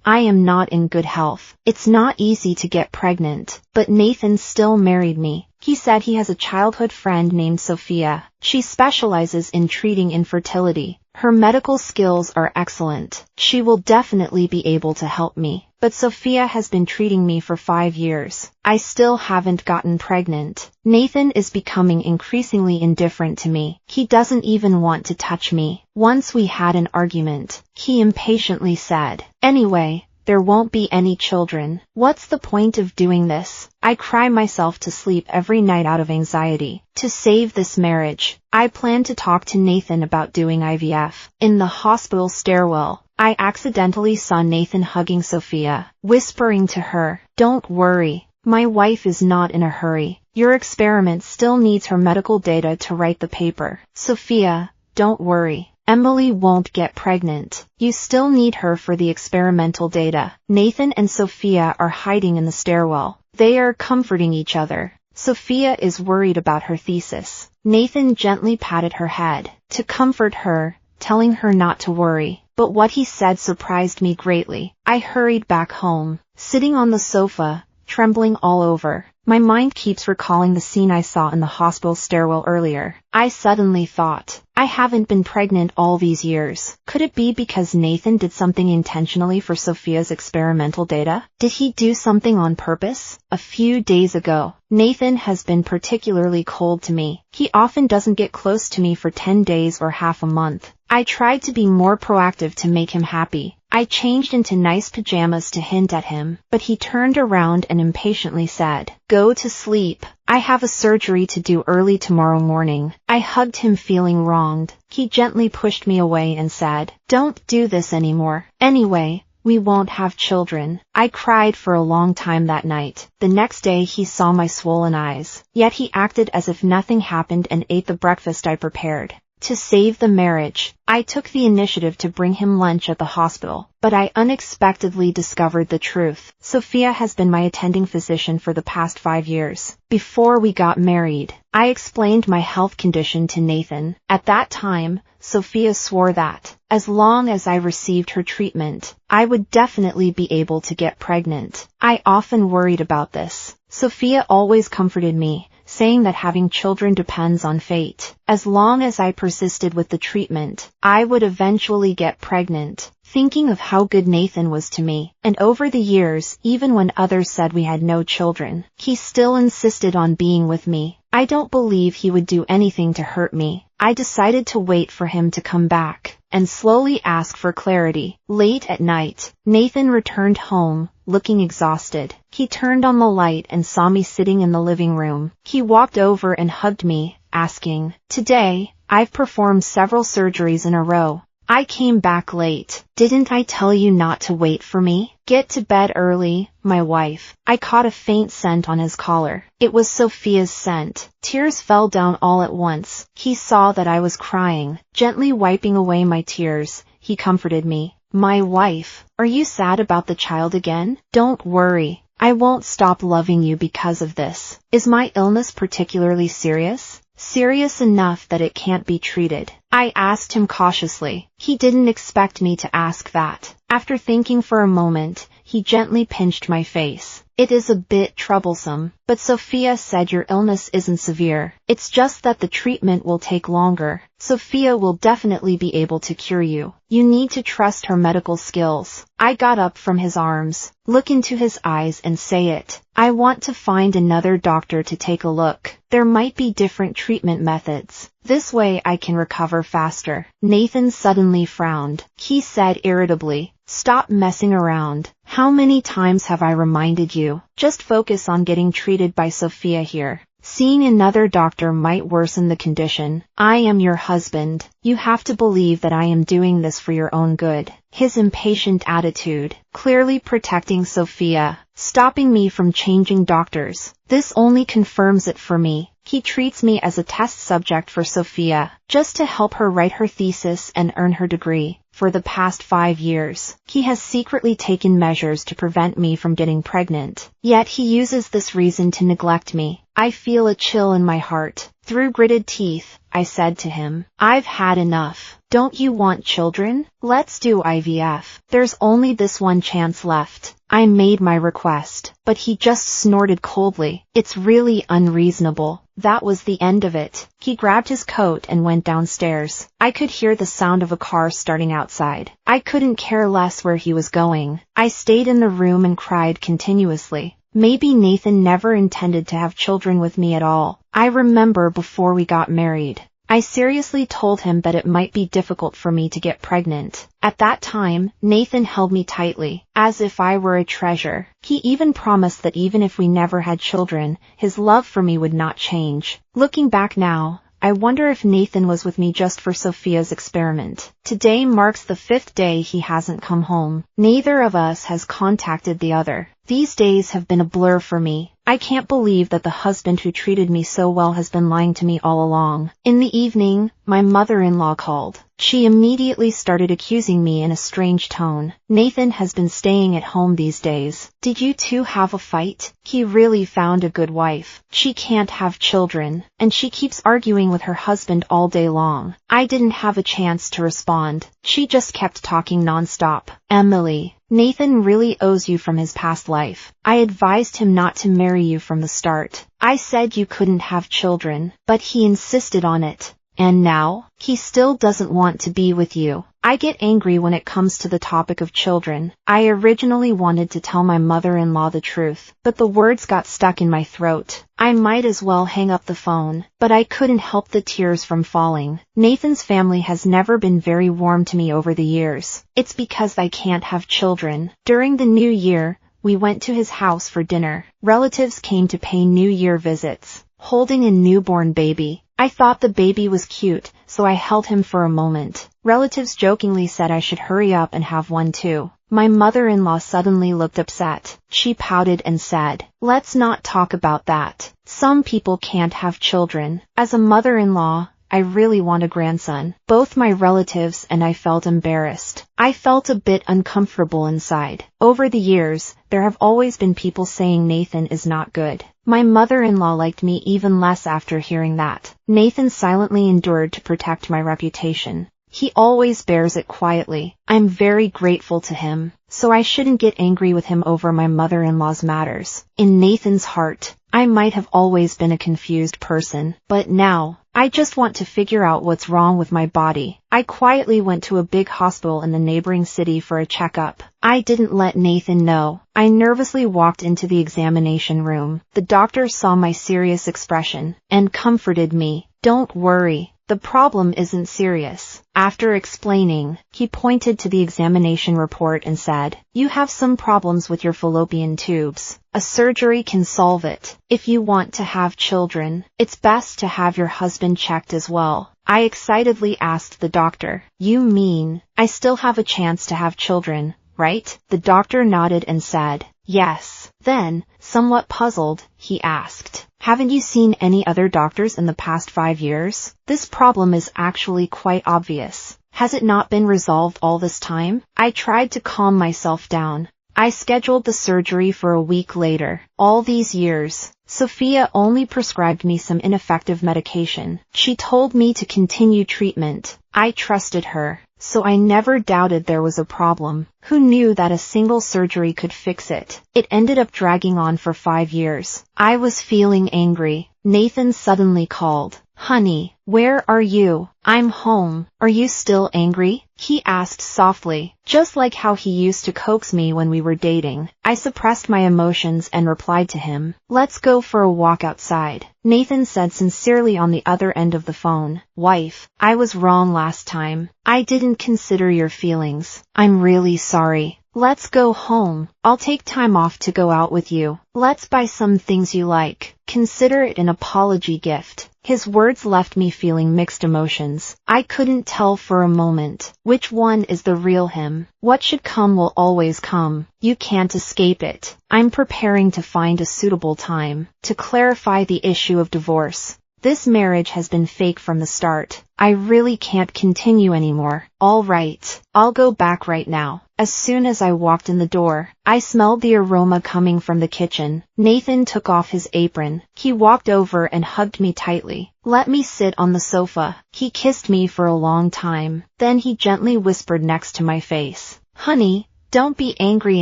I am not in good health. It's not easy to get pregnant, but Nathan still married me. He said he has a childhood friend named Sophia. She specializes in treating infertility. Her medical skills are excellent. She will definitely be able to help me. But Sophia has been treating me for 5 years. I still haven't gotten pregnant. Nathan is becoming increasingly indifferent to me. He doesn't even want to touch me. Once we had an argument. He impatiently said, "Anyway, there won't be any children. What's the point of doing this?" I cry myself to sleep every night out of anxiety. To save this marriage, I plan to talk to Nathan about doing IVF. In the hospital stairwell, I accidentally saw Nathan hugging Sophia, whispering to her, "Don't worry, my wife is not in a hurry. Your experiment still needs her medical data to write the paper. Sophia, don't worry. Emily won't get pregnant. You still need her for the experimental data." Nathan and Sophia are hiding in the stairwell. They are comforting each other. Sophia is worried about her thesis. Nathan gently patted her head to comfort her, telling her not to worry. But what he said surprised me greatly. I hurried back home, sitting on the sofa, trembling all over. My mind keeps recalling the scene I saw in the hospital stairwell earlier. I suddenly thought, I haven't been pregnant all these years. Could it be because Nathan did something intentionally for Sophia's experimental data? Did he do something on purpose? A few days ago, Nathan has been particularly cold to me. He often doesn't get close to me for 10 days or half a month. I tried to be more proactive to make him happy. I changed into nice pajamas to hint at him, but he turned around and impatiently said, "Go to sleep. I have a surgery to do early tomorrow morning." I hugged him feeling wronged. He gently pushed me away and said, "Don't do this anymore. Anyway, we won't have children." I cried for a long time that night. The next day he saw my swollen eyes, yet he acted as if nothing happened and ate the breakfast I prepared. To save the marriage, I took the initiative to bring him lunch at the hospital, but I unexpectedly discovered the truth. Sophia has been my attending physician for the past 5 years. Before we got married, I explained my health condition to Nathan. At that time, Sophia swore that, as long as I received her treatment, I would definitely be able to get pregnant. I often worried about this. Sophia always comforted me, saying that having children depends on fate. As long as I persisted with the treatment, I would eventually get pregnant. Thinking of how good Nathan was to me, and over the years, even when others said we had no children, he still insisted on being with me. I don't believe he would do anything to hurt me. I decided to wait for him to come back, and slowly ask for clarity. Late at night, Nathan returned home, looking exhausted. He turned on the light and saw me sitting in the living room. He walked over and hugged me, asking, "Today, I've performed several surgeries in a row. I came back late. Didn't I tell you not to wait for me? Get to bed early, my wife." I caught a faint scent on his collar. It was Sophia's scent. Tears fell down all at once. He saw that I was crying. Gently wiping away my tears, he comforted me. "My wife, are you sad about the child again? Don't worry. I won't stop loving you because of this. Is my illness particularly serious? Serious enough that it can't be treated?" I asked him cautiously. He didn't expect me to ask that. After thinking for a moment, he gently pinched my face. "It is a bit troublesome, but Sophia said your illness isn't severe. It's just that the treatment will take longer. Sophia will definitely be able to cure you. You need to trust her medical skills." I got up from his arms, look into his eyes and say it. "I want to find another doctor to take a look. There might be different treatment methods. This way I can recover faster." Nathan suddenly frowned. He said irritably, "Stop messing around. How many times have I reminded you? Just focus on getting treated by Sophia here. Seeing another doctor might worsen the condition. I am your husband. You have to believe that I am doing this for your own good." His impatient attitude, clearly protecting Sophia, stopping me from changing doctors. This only confirms it for me. He treats me as a test subject for Sophia, just to help her write her thesis and earn her degree. For the past 5 years, he has secretly taken measures to prevent me from getting pregnant. Yet he uses this reason to neglect me. I feel a chill in my heart. Through gritted teeth, I said to him, I've had enough. Don't you want children? Let's do IVF. There's only this one chance left. I made my request, but he just snorted coldly. It's really unreasonable. That was the end of it. He grabbed his coat and went downstairs. I could hear the sound of a car starting outside. I couldn't care less where he was going. I stayed in the room and cried continuously. Maybe Nathan never intended to have children with me at all. I remember before we got married, I seriously told him that it might be difficult for me to get pregnant. At that time, Nathan held me tightly, as if I were a treasure. He even promised that even if we never had children, his love for me would not change. Looking back now, I wonder if Nathan was with me just for Sophia's experiment. Today marks the 5th day he hasn't come home. Neither of us has contacted the other. These days have been a blur for me. I can't believe that the husband who treated me so well has been lying to me all along. In the evening, my mother-in-law called. She immediately started accusing me in a strange tone. Nathan has been staying at home these days. Did you two have a fight? He really found a good wife. She can't have children, and she keeps arguing with her husband all day long. I didn't have a chance to respond. She just kept talking nonstop. Emily, Nathan really owes you from his past life. I advised him not to marry you from the start. I said you couldn't have children, but he insisted on it. And now, he still doesn't want to be with you. I get angry when it comes to the topic of children. I originally wanted to tell my mother-in-law the truth, but the words got stuck in my throat. I might as well hang up the phone, but I couldn't help the tears from falling. Nathan's family has never been very warm to me over the years. It's because I can't have children. During the New Year, we went to his house for dinner. Relatives came to pay New Year visits, holding a newborn baby. I thought the baby was cute, so I held him for a moment. Relatives jokingly said I should hurry up and have one too. My mother-in-law suddenly looked upset. She pouted and said, "Let's not talk about that. Some people can't have children." As a mother-in-law, I really want a grandson. Both my relatives and I felt embarrassed. I felt a bit uncomfortable inside. Over the years, there have always been people saying Nathan is not good. My mother-in-law liked me even less after hearing that. Nathan silently endured to protect my reputation. He always bears it quietly. I'm very grateful to him, so I shouldn't get angry with him over my mother-in-law's matters. In Nathan's heart, I might have always been a confused person, but now, I just want to figure out what's wrong with my body. I quietly went to a big hospital in the neighboring city for a checkup. I didn't let Nathan know. I nervously walked into the examination room. The doctor saw my serious expression and comforted me. "Don't worry. The problem isn't serious." After explaining, he pointed to the examination report and said, "You have some problems with your fallopian tubes. A surgery can solve it. If you want to have children, it's best to have your husband checked as well." I excitedly asked the doctor, "You mean, I still have a chance to have children, right?" The doctor nodded and said, "Yes." Then, somewhat puzzled, he asked, "Haven't you seen any other doctors in the past 5 years? This problem is actually quite obvious. Has it not been resolved all this time?" I tried to calm myself down. I scheduled the surgery for a week later. All these years, Sophia only prescribed me some ineffective medication. She told me to continue treatment. I trusted her, so I never doubted there was a problem. Who knew that a single surgery could fix it? It ended up dragging on for 5 years. I was feeling angry. Nathan suddenly called. "Honey, where are you?" "I'm home." "Are you still angry?" he asked softly, just like how he used to coax me when we were dating. I suppressed my emotions and replied to him, "Let's go for a walk outside." Nathan said sincerely on the other end of the phone, "Wife, I was wrong last time. I didn't consider your feelings. I'm really sorry. Let's go home. I'll take time off to go out with you. Let's buy some things you like. Consider it an apology gift." His words left me feeling mixed emotions. I couldn't tell for a moment which one is the real him. What should come will always come. You can't escape it. I'm preparing to find a suitable time to clarify the issue of divorce. This marriage has been fake from the start. I really can't continue anymore. All right, I'll go back right now. As soon as I walked in the door, I smelled the aroma coming from the kitchen. Nathan took off his apron. He walked over and hugged me tightly. Let me sit on the sofa. He kissed me for a long time. Then he gently whispered next to my face, "Honey, don't be angry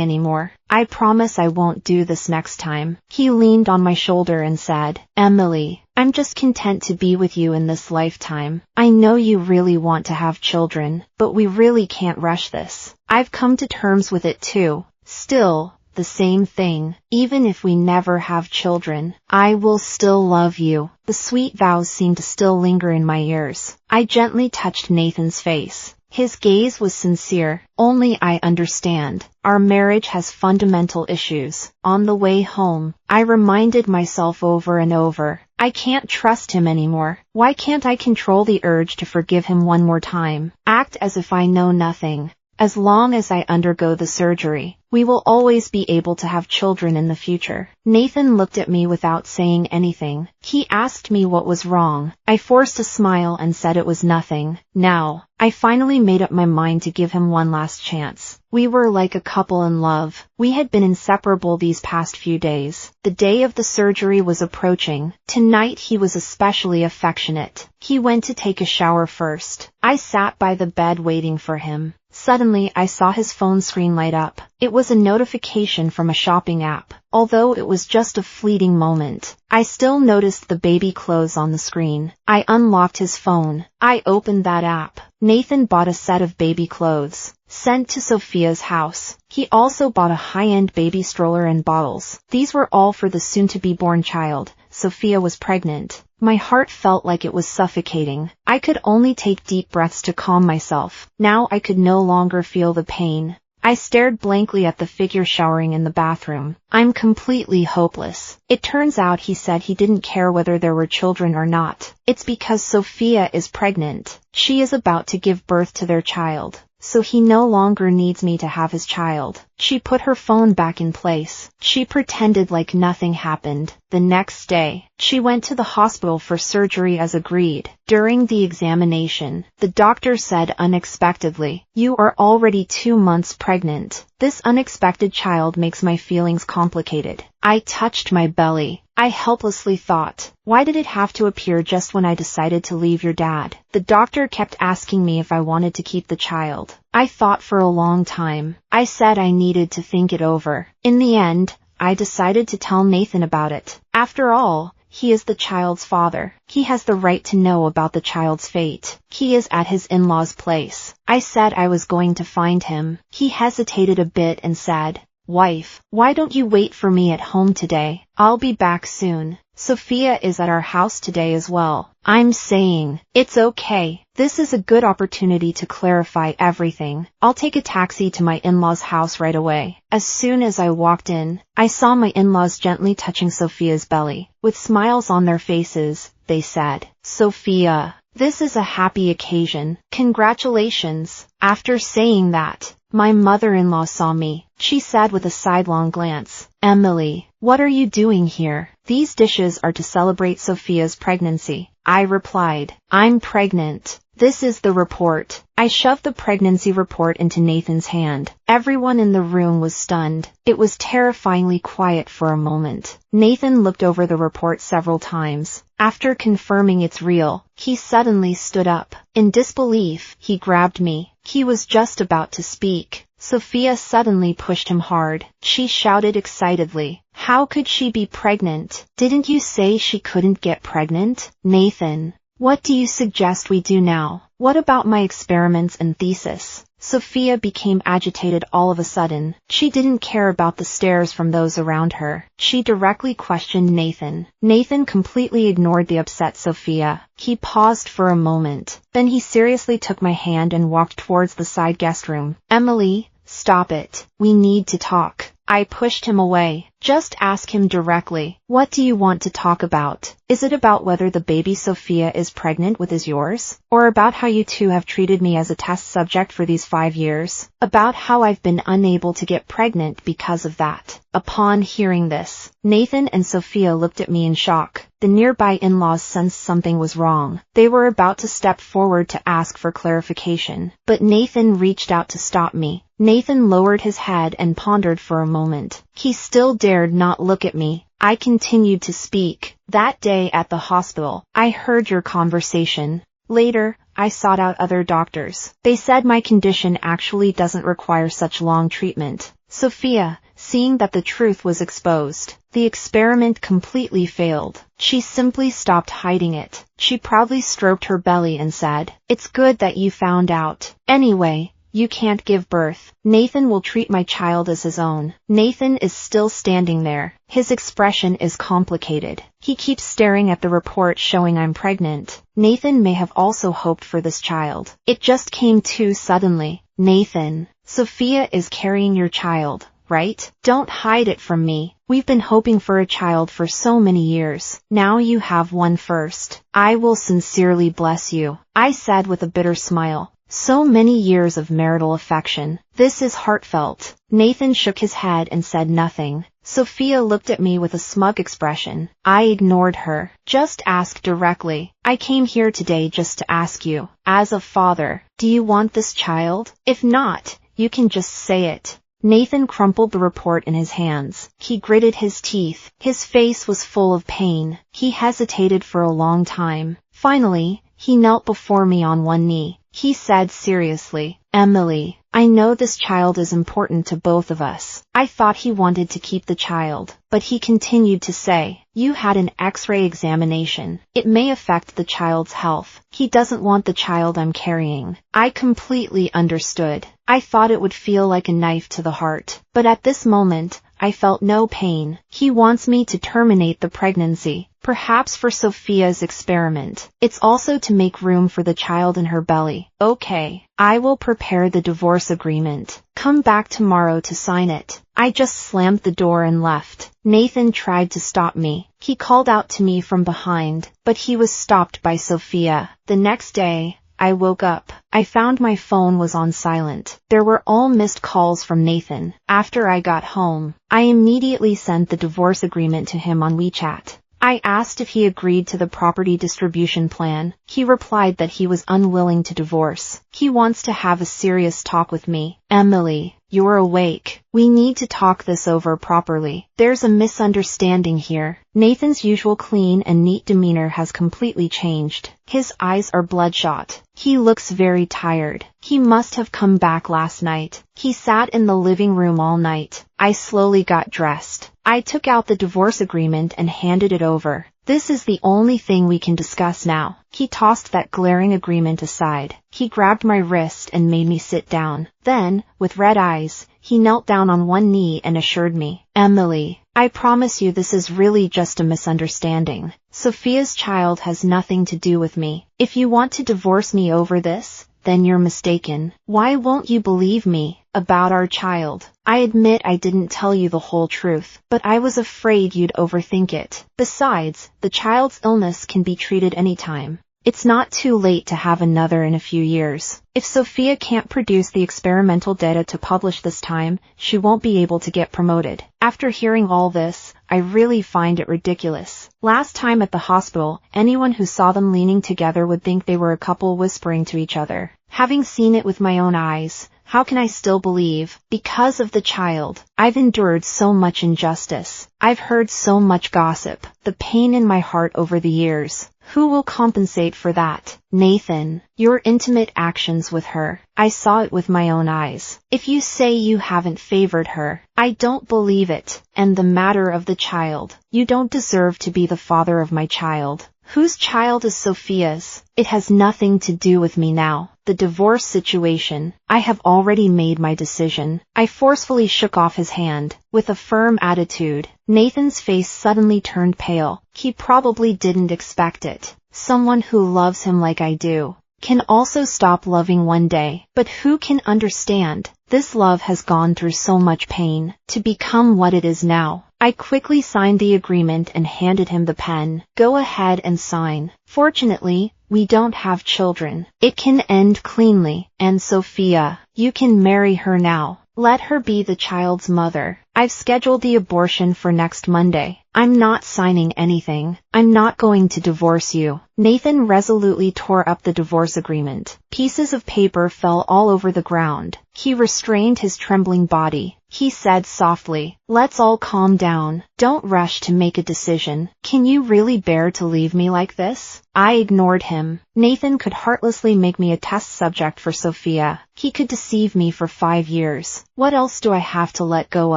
anymore. I promise I won't do this next time." He leaned on my shoulder and said, "Emily, I'm just content to be with you in this lifetime. I know you really want to have children, but we really can't rush this. I've come to terms with it too. Still, the same thing. Even if we never have children, I will still love you." The sweet vows seemed to still linger in my ears. I gently touched Nathan's face. His gaze was sincere. "Only I understand. Our marriage has fundamental issues." On the way home, I reminded myself over and over, I can't trust him anymore. Why can't I control the urge to forgive him one more time? Act as if I know nothing. As long as I undergo the surgery, we will always be able to have children in the future. Nathan looked at me without saying anything. He asked me what was wrong. I forced a smile and said it was nothing. Now, I finally made up my mind to give him one last chance. We were like a couple in love. We had been inseparable these past few days. The day of the surgery was approaching. Tonight he was especially affectionate. He went to take a shower first. I sat by the bed waiting for him. Suddenly I saw his phone screen light up. It was a notification from a shopping app. Although it was just a fleeting moment, I still noticed the baby clothes on the screen. I unlocked his phone. I opened that app. Nathan bought a set of baby clothes, sent to Sophia's house. He also bought a high-end baby stroller and bottles. These were all for the soon-to-be-born child. Sophia was pregnant. My heart felt like it was suffocating. I could only take deep breaths to calm myself. Now I could no longer feel the pain. I stared blankly at the figure showering in the bathroom. I'm completely hopeless. It turns out he said he didn't care whether there were children or not. It's because Sophia is pregnant. She is about to give birth to their child. So he no longer needs me to have his child. She put her phone back in place. She pretended like nothing happened. The next day, she went to the hospital for surgery as agreed. During the examination, the doctor said unexpectedly, "You are already 2 months pregnant." This unexpected child makes my feelings complicated. I touched my belly. I helplessly thought, why did it have to appear just when I decided to leave your dad? The doctor kept asking me if I wanted to keep the child. I thought for a long time. I said I needed to think it over. In the end, I decided to tell Nathan about it. After all, he is the child's father. He has the right to know about the child's fate. He is at his in-laws' place. I said I was going to find him. He hesitated a bit and said, "Wife, why don't you wait for me at home today? I'll be back soon. Sophia is at our house today as well." I'm saying, it's okay. This is a good opportunity to clarify everything. I'll take a taxi to my in-laws' house right away. As soon as I walked in, I saw my in-laws gently touching Sophia's belly. With smiles on their faces, they said, "Sophia, this is a happy occasion. Congratulations." After saying that, my mother-in-law saw me. She said with a sidelong glance, "Emily, what are you doing here?" "These dishes are to celebrate Sophia's pregnancy." I replied, "I'm pregnant. This is the report." I shoved the pregnancy report into Nathan's hand. Everyone in the room was stunned. It was terrifyingly quiet for a moment. Nathan looked over the report several times. After confirming it's real, he suddenly stood up. In disbelief, he grabbed me. He was just about to speak. Sophia suddenly pushed him hard. She shouted excitedly, "How could she be pregnant? Didn't you say she couldn't get pregnant?" "Nathan, what do you suggest we do now? What about my experiments and thesis?" Sophia became agitated all of a sudden. She didn't care about the stares from those around her. She directly questioned Nathan. Nathan completely ignored the upset Sophia. He paused for a moment. Then he seriously took my hand and walked towards the side guest room. "Emily, stop it. We need to talk." I pushed him away. Just ask him directly. What do you want to talk about? Is it about whether the baby Sophia is pregnant with is yours? Or about how you two have treated me as a test subject for these 5 years? About how I've been unable to get pregnant because of that? Upon hearing this, Nathan and Sophia looked at me in shock. The nearby in-laws sensed something was wrong. They were about to step forward to ask for clarification, but Nathan reached out to stop me. Nathan lowered his head and pondered for a moment. He still dared not look at me. I continued to speak. That day at the hospital, I heard your conversation. Later, I sought out other doctors. They said my condition actually doesn't require such long treatment. Sophia, seeing that the truth was exposed, the experiment completely failed. She simply stopped hiding it. She proudly stroked her belly and said, "It's good that you found out. Anyway, you can't give birth. Nathan will treat my child as his own." Nathan is still standing there. His expression is complicated. He keeps staring at the report showing I'm pregnant. Nathan may have also hoped for this child. It just came too suddenly. Nathan, Sophia is carrying your child, right? Don't hide it from me. We've been hoping for a child for so many years. Now you have one first. I will sincerely bless you, I said with a bitter smile. So many years of marital affection. This is heartfelt. Nathan shook his head and said nothing. Sophia looked at me with a smug expression. I ignored her. Just ask directly. I came here today just to ask you, as a father, do you want this child? If not, you can just say it. Nathan crumpled the report in his hands. He gritted his teeth. His face was full of pain. He hesitated for a long time. Finally, he knelt before me on one knee. He said seriously, "Emily, I know this child is important to both of us." I thought he wanted to keep the child, but he continued to say, "You had an X-ray examination. It may affect the child's health. He doesn't want the child I'm carrying." I completely understood. I thought it would feel like a knife to the heart, but at this moment, I felt no pain. He wants me to terminate the pregnancy. Perhaps for Sophia's experiment. It's also to make room for the child in her belly. Okay, I will prepare the divorce agreement. Come back tomorrow to sign it. I just slammed the door and left. Nathan tried to stop me. He called out to me from behind, but he was stopped by Sophia. The next day, I woke up. I found my phone was on silent. There were all missed calls from Nathan. After I got home, I immediately sent the divorce agreement to him on WeChat. I asked if he agreed to the property distribution plan. He replied that he was unwilling to divorce. He wants to have a serious talk with me. Emily, you're awake. We need to talk this over properly. There's a misunderstanding here. Nathan's usual clean and neat demeanor has completely changed. His eyes are bloodshot. He looks very tired. He must have come back last night. He sat in the living room all night. I slowly got dressed. I took out the divorce agreement and handed it over. This is the only thing we can discuss now. He tossed that glaring agreement aside. He grabbed my wrist and made me sit down. Then, with red eyes, he knelt down on one knee and assured me, "Emily, I promise you this is really just a misunderstanding. Sophia's child has nothing to do with me. If you want to divorce me over this, then you're mistaken. Why won't you believe me about our child? I admit I didn't tell you the whole truth, but I was afraid you'd overthink it. Besides, the child's illness can be treated anytime. It's not too late to have another in a few years. If Sophia can't produce the experimental data to publish this time, she won't be able to get promoted." After hearing all this, I really find it ridiculous. Last time at the hospital, anyone who saw them leaning together would think they were a couple whispering to each other. Having seen it with my own eyes, how can I still believe? Because of the child, I've endured so much injustice. I've heard so much gossip. The pain in my heart over the years. Who will compensate for that? Nathan, your intimate actions with her. I saw it with my own eyes. If you say you haven't favored her, I don't believe it. And the matter of the child, you don't deserve to be the father of my child. Whose child is Sophia's? It has nothing to do with me now. The divorce situation, I have already made my decision. I forcefully shook off his hand. With a firm attitude, Nathan's face suddenly turned pale. He probably didn't expect it. Someone who loves him like I do can also stop loving one day. But who can understand This love has gone through so much pain to become what it is now. I quickly signed the agreement and handed him the pen. Go ahead and sign. Fortunately, we don't have children. It can end cleanly. And Sophia, you can marry her now. Let her be the child's mother. I've scheduled the abortion for next Monday. I'm not signing anything. I'm not going to divorce you. Nathan resolutely tore up the divorce agreement. Pieces of paper fell all over the ground. He restrained his trembling body. He said softly, "Let's all calm down. Don't rush to make a decision. Can you really bear to leave me like this?" I ignored him. Nathan could heartlessly make me a test subject for Sophia. He could deceive me for 5 years. What else do I have to let go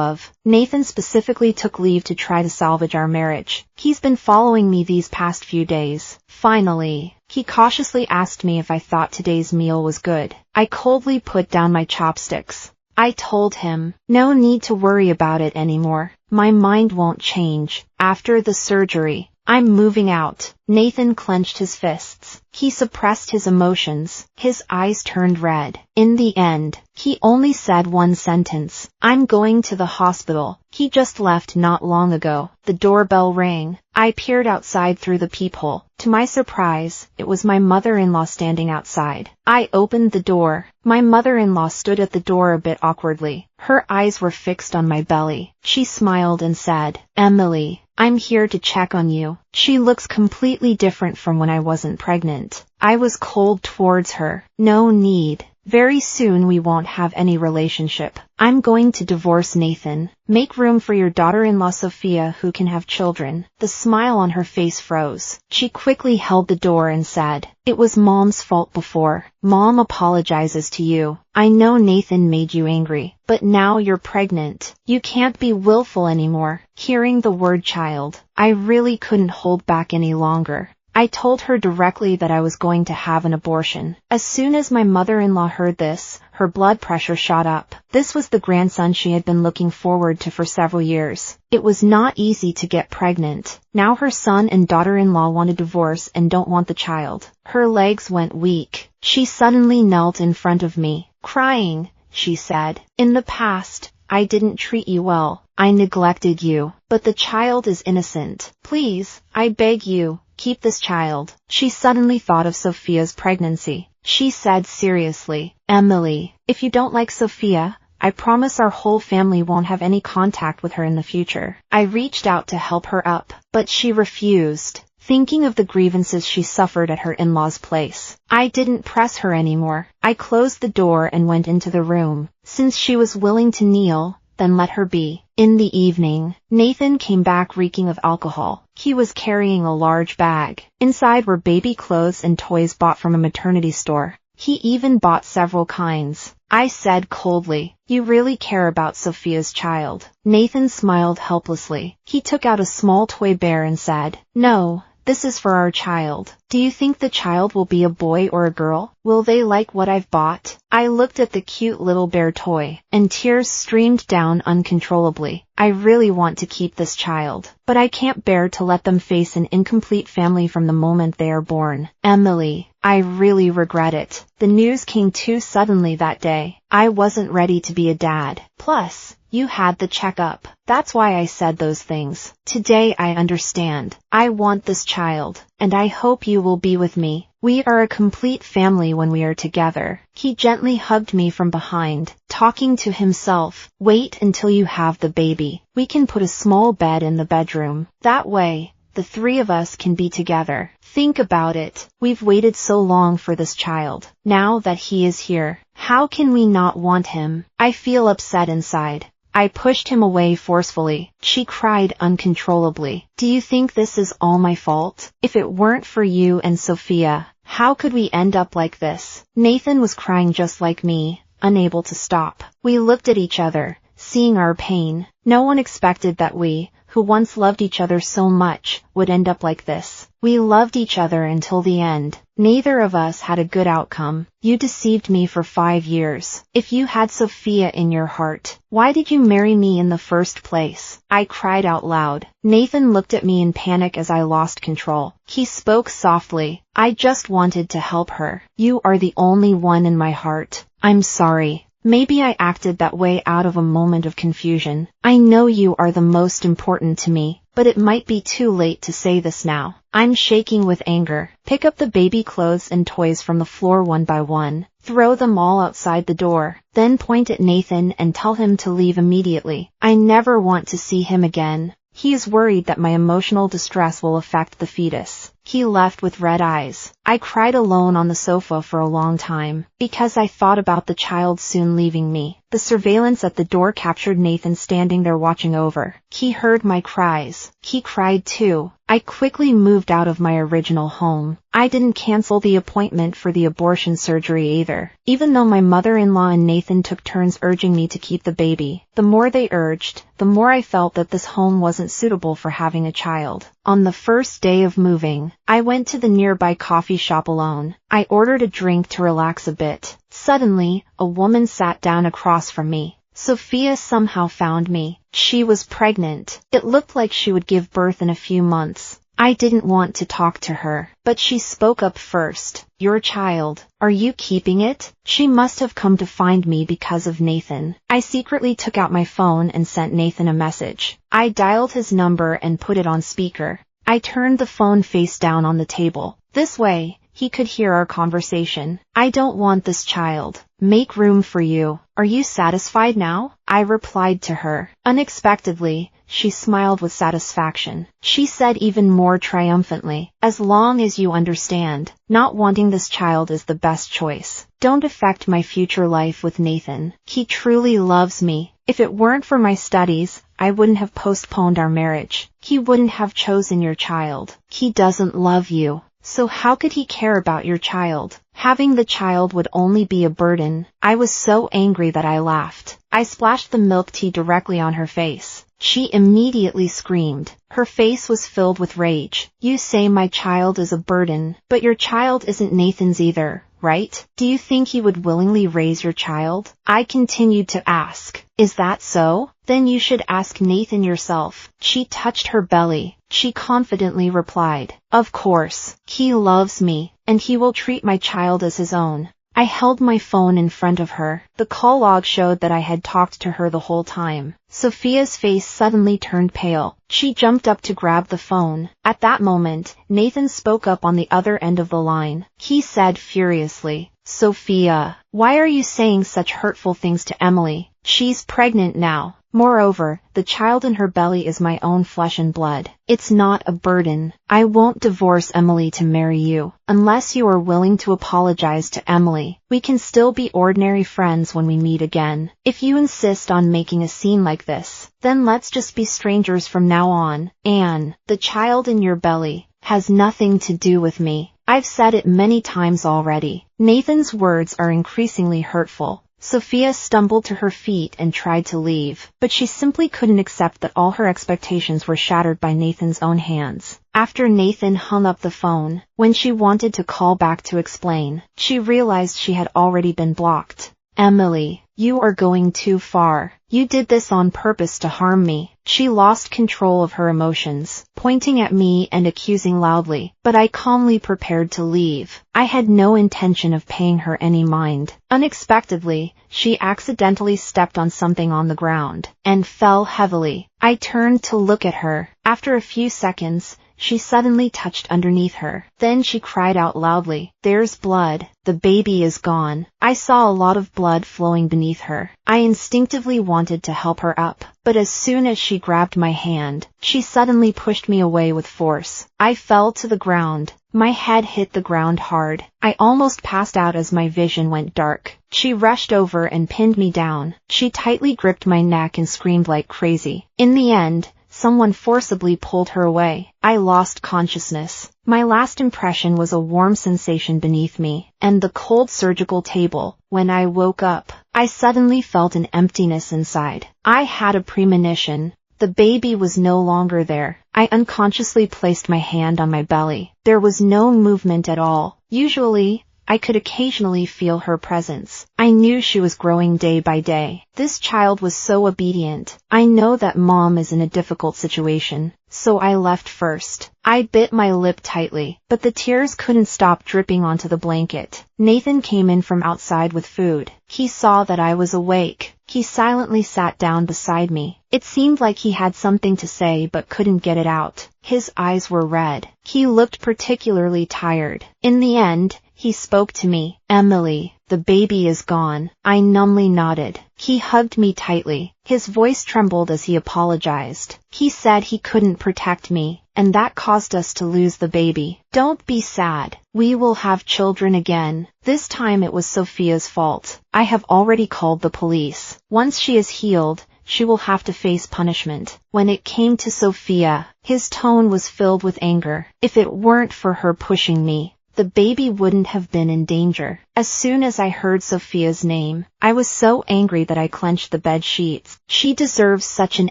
of? Nathan specifically took leave to try to salvage our marriage. He's been following me these past few days. Finally, he cautiously asked me if I thought today's meal was good. I coldly put down my chopsticks. I told him, no need to worry about it anymore. My mind won't change. After the surgery, I'm moving out. Nathan clenched his fists. He suppressed his emotions. His eyes turned red. In the end, he only said one sentence. I'm going to the hospital. He just left not long ago. The doorbell rang. I peered outside through the peephole. To my surprise, it was my mother-in-law standing outside. I opened the door. My mother-in-law stood at the door a bit awkwardly. Her eyes were fixed on my belly. She smiled and said, "Emily, I'm here to check on you." She looks completely different from when I wasn't pregnant. I was cold towards her. No need. Very soon we won't have any relationship. I'm going to divorce Nathan. Make room for your daughter-in-law Sophia who can have children. The smile on her face froze. She quickly held the door and said, "It was Mom's fault before. Mom apologizes to you. I know Nathan made you angry, but now you're pregnant. You can't be willful anymore." Hearing the word child, I really couldn't hold back any longer. I told her directly that I was going to have an abortion. As soon as my mother-in-law heard this, her blood pressure shot up. This was the grandson she had been looking forward to for several years. It was not easy to get pregnant. Now her son and daughter-in-law want a divorce and don't want the child. Her legs went weak. She suddenly knelt in front of me. Crying, she said, "In the past, I didn't treat you well. I neglected you. But the child is innocent. Please, I beg you, keep this child." She suddenly thought of Sophia's pregnancy. She said seriously, "Emily, if you don't like Sophia, I promise our whole family won't have any contact with her in the future." I reached out to help her up, but she refused, thinking of the grievances she suffered at her in-laws' place. I didn't press her anymore. I closed the door and went into the room. Since she was willing to kneel, then let her be. In the evening, Nathan came back reeking of alcohol. He was carrying a large bag. Inside were baby clothes and toys bought from a maternity store. He even bought several kinds. I said coldly, "You really care about Sophia's child?" Nathan smiled helplessly. He took out a small toy bear and said, "No, this is for our child. Do you think the child will be a boy or a girl? Will they like what I've bought?" I looked at the cute little bear toy, and tears streamed down uncontrollably. I really want to keep this child, but I can't bear to let them face an incomplete family from the moment they are born. Emily, I really regret it. The news came too suddenly that day. I wasn't ready to be a dad. Plus, you had the checkup. That's why I said those things. Today I understand. I want this child, and I hope you will be with me. We are a complete family when we are together. He gently hugged me from behind, talking to himself. Wait until you have the baby. We can put a small bed in the bedroom. That way, the three of us can be together. Think about it. We've waited so long for this child. Now that he is here, how can we not want him? I feel upset inside. I pushed him away forcefully. She cried uncontrollably. Do you think this is all my fault? If it weren't for you and Sophia, how could we end up like this? Nathan was crying just like me, unable to stop. We looked at each other, seeing our pain. No one expected that we, who once loved each other so much, would end up like this. We loved each other until the end. Neither of us had a good outcome. You deceived me for 5 years. If you had Sophia in your heart, why did you marry me in the first place? I cried out loud. Nathan looked at me in panic as I lost control. He spoke softly. I just wanted to help her. You are the only one in my heart. I'm sorry. Maybe I acted that way out of a moment of confusion. I know you are the most important to me, but it might be too late to say this now. I'm shaking with anger. Pick up the baby clothes and toys from the floor one by one. Throw them all outside the door. Then point at Nathan and tell him to leave immediately. I never want to see him again. He is worried that my emotional distress will affect the fetus. He left with red eyes. I cried alone on the sofa for a long time, because I thought about the child soon leaving me. The surveillance at the door captured Nathan standing there watching over. He heard my cries. He cried too. I quickly moved out of my original home. I didn't cancel the appointment for the abortion surgery either. Even though my mother-in-law and Nathan took turns urging me to keep the baby, the more they urged, the more I felt that this home wasn't suitable for having a child. On the first day of moving, I went to the nearby coffee shop alone. I ordered a drink to relax a bit. Suddenly, a woman sat down across from me. Sophia somehow found me. She was pregnant. It looked like she would give birth in a few months. I didn't want to talk to her, but she spoke up first. Your child. Are you keeping it? She must have come to find me because of Nathan. I secretly took out my phone and sent Nathan a message. I dialed his number and put it on speaker. I turned the phone face down on the table. This way, he could hear our conversation. I don't want this child. Make room for you. Are you satisfied now? I replied to her. Unexpectedly, she smiled with satisfaction. She said even more triumphantly, as long as you understand, not wanting this child is the best choice. Don't affect my future life with Nathan. He truly loves me. If it weren't for my studies, I wouldn't have postponed our marriage. He wouldn't have chosen your child. He doesn't love you. So how could he care about your child? Having the child would only be a burden. I was so angry that I laughed. I splashed the milk tea directly on her face. She immediately screamed. Her face was filled with rage. You say my child is a burden, but your child isn't Nathan's either, right? Do you think he would willingly raise your child? I continued to ask. Is that so? Then you should ask Nathan yourself. She touched her belly. She confidently replied, of course, he loves me, and he will treat my child as his own. I held my phone in front of her. The call log showed that I had talked to her the whole time. Sophia's face suddenly turned pale. She jumped up to grab the phone. At that moment, Nathan spoke up on the other end of the line. He said furiously, Sophia, why are you saying such hurtful things to Emily? She's pregnant now. Moreover, the child in her belly is my own flesh and blood. It's not a burden. I won't divorce Emily to marry you. Unless you are willing to apologize to Emily, we can still be ordinary friends when we meet again. If you insist on making a scene like this, then let's just be strangers from now on. Anne, the child in your belly has nothing to do with me. I've said it many times already. Nathan's words are increasingly hurtful. Sophia stumbled to her feet and tried to leave, but she simply couldn't accept that all her expectations were shattered by Nathan's own hands. After Nathan hung up the phone, when she wanted to call back to explain, she realized she had already been blocked. Emily, you are going too far. You did this on purpose to harm me. She lost control of her emotions, pointing at me and accusing loudly, but I calmly prepared to leave. I had no intention of paying her any mind. Unexpectedly, she accidentally stepped on something on the ground, and fell heavily. I turned to look at her. After a few seconds, she suddenly touched underneath her. Then she cried out loudly, there's blood. The baby is gone. I saw a lot of blood flowing beneath her. I instinctively wanted to help her up, but as soon as she grabbed my hand, she suddenly pushed me away with force. I fell to the ground. My head hit the ground hard. I almost passed out as my vision went dark. She rushed over and pinned me down. She tightly gripped my neck and screamed like crazy. In the end, someone forcibly pulled her away. I lost consciousness. My last impression was a warm sensation beneath me, and the cold surgical table. When I woke up, I suddenly felt an emptiness inside. I had a premonition. The baby was no longer there. I unconsciously placed my hand on my belly. There was no movement at all. Usually, I could occasionally feel her presence. I knew she was growing day by day. This child was so obedient. I know that mom is in a difficult situation, so I left first. I bit my lip tightly, but the tears couldn't stop dripping onto the blanket. Nathan came in from outside with food. He saw that I was awake. He silently sat down beside me. It seemed like he had something to say but couldn't get it out. His eyes were red. He looked particularly tired. In the end, he spoke to me. "Emily, the baby is gone." I numbly nodded. He hugged me tightly. His voice trembled as he apologized. He said he couldn't protect me, and that caused us to lose the baby. "Don't be sad. We will have children again." This time it was Sophia's fault. I have already called the police. Once she is healed, she will have to face punishment. When it came to Sophia, his tone was filled with anger. If it weren't for her pushing me, the baby wouldn't have been in danger. As soon as I heard Sophia's name, I was so angry that I clenched the bed sheets. She deserves such an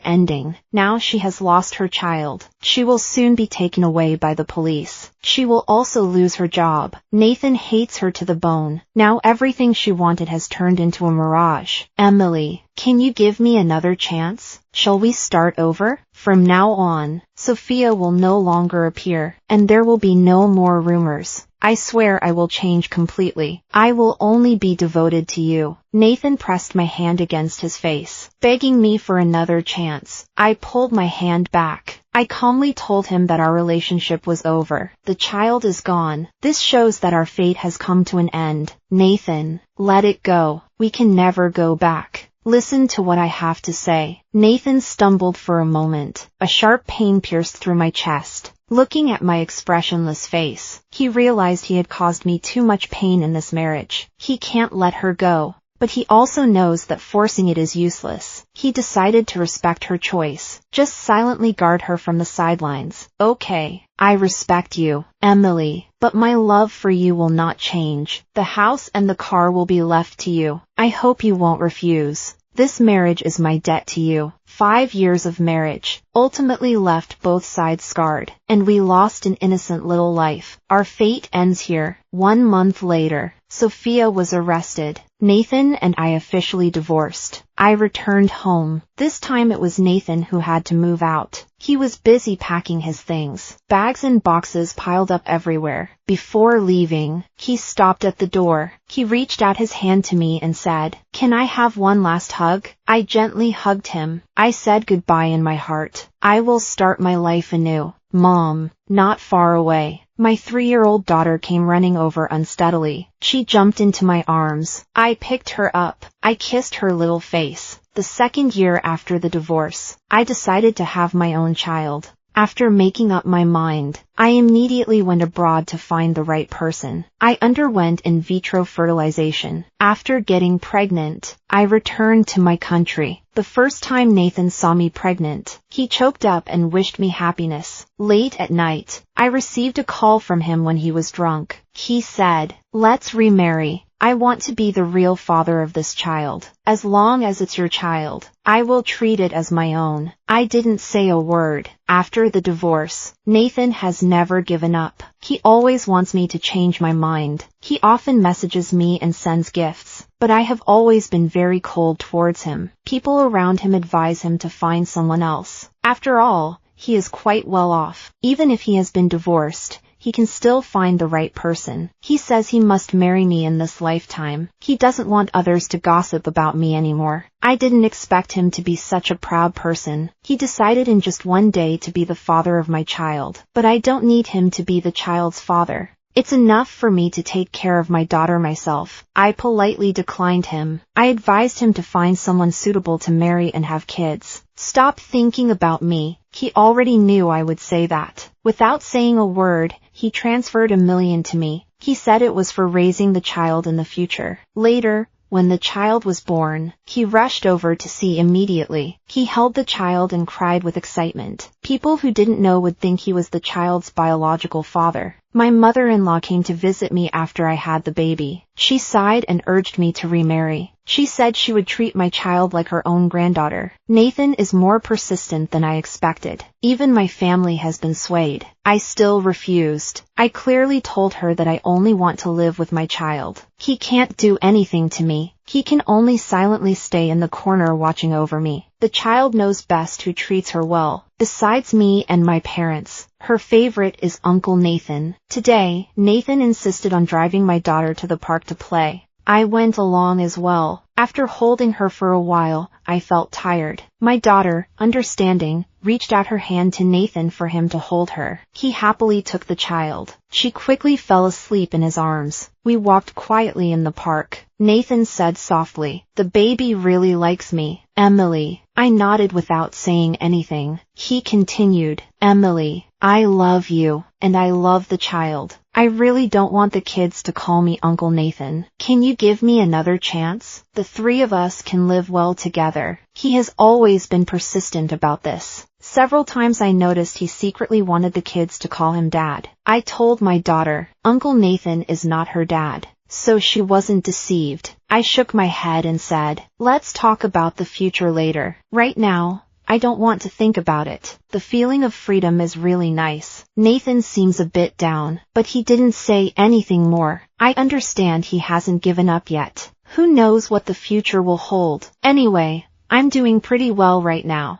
ending. Now she has lost her child. She will soon be taken away by the police. She will also lose her job. Nathan hates her to the bone. Now everything she wanted has turned into a mirage. "Emily, can you give me another chance? Shall we start over? From now on, Sophia will no longer appear, and there will be no more rumors. I swear I will change completely. I will only be devoted to you." Nathan pressed my hand against his face, begging me for another chance. I pulled my hand back. I calmly told him that our relationship was over. The child is gone. This shows that our fate has come to an end. Nathan, let it go. We can never go back. Listen to what I have to say. Nathan stumbled for a moment. A sharp pain pierced through my chest. Looking at my expressionless face, he realized he had caused me too much pain in this marriage. He can't let her go, but he also knows that forcing it is useless. He decided to respect her choice, just silently guard her from the sidelines. "Okay, I respect you, Emily, but my love for you will not change. The house and the car will be left to you. I hope you won't refuse. This marriage is my debt to you." 5 years of marriage ultimately left both sides scarred, and we lost an innocent little life. Our fate ends here. 1 month later, Sophia was arrested. Nathan and I officially divorced. I returned home. This time it was Nathan who had to move out. He was busy packing his things. Bags and boxes piled up everywhere. Before leaving, he stopped at the door. He reached out his hand to me and said, "Can I have one last hug?" I gently hugged him. I said goodbye in my heart. I will start my life anew. Mom, not far away. My 3-year-old daughter came running over unsteadily. She jumped into my arms. I picked her up. I kissed her little face. The second year after the divorce, I decided to have my own child. After making up my mind, I immediately went abroad to find the right person. I underwent in vitro fertilization. After getting pregnant, I returned to my country. The first time Nathan saw me pregnant, he choked up and wished me happiness. Late at night, I received a call from him when he was drunk. He said, "Let's remarry. I want to be the real father of this child. As long as it's your child, I will treat it as my own." I didn't say a word. After the divorce, Nathan has never given up. He always wants me to change my mind. He often messages me and sends gifts, but I have always been very cold towards him. People around him advise him to find someone else. After all, he is quite well off. Even if he has been divorced, he can still find the right person. He says he must marry me in this lifetime. He doesn't want others to gossip about me anymore. I didn't expect him to be such a proud person. He decided in just one day to be the father of my child. But I don't need him to be the child's father. It's enough for me to take care of my daughter myself. I politely declined him. I advised him to find someone suitable to marry and have kids. Stop thinking about me. He already knew I would say that. Without saying a word, he transferred $1 million to me. He said it was for raising the child in the future. Later, when the child was born, he rushed over to see immediately. He held the child and cried with excitement. People who didn't know would think he was the child's biological father. My mother-in-law came to visit me after I had the baby. She sighed and urged me to remarry. She said she would treat my child like her own granddaughter. Nathan is more persistent than I expected. Even my family has been swayed. I still refused. I clearly told her that I only want to live with my child. He can't do anything to me. He can only silently stay in the corner watching over me. The child knows best who treats her well. Besides me and my parents, her favorite is Uncle Nathan. Today, Nathan insisted on driving my daughter to the park to play. I went along as well. After holding her for a while, I felt tired. My daughter, understanding, reached out her hand to Nathan for him to hold her. He happily took the child. She quickly fell asleep in his arms. We walked quietly in the park. Nathan said softly, "The baby really likes me, Emily." I nodded without saying anything. He continued, "Emily, I love you, and I love the child. I really don't want the kids to call me Uncle Nathan. Can you give me another chance? The three of us can live well together." He has always been persistent about this. Several times I noticed he secretly wanted the kids to call him Dad. I told my daughter, Uncle Nathan is not her dad, so she wasn't deceived. I shook my head and said, "Let's talk about the future later. Right now, I don't want to think about it. The feeling of freedom is really nice." Nathan seems a bit down, but he didn't say anything more. I understand he hasn't given up yet. Who knows what the future will hold? Anyway, I'm doing pretty well right now.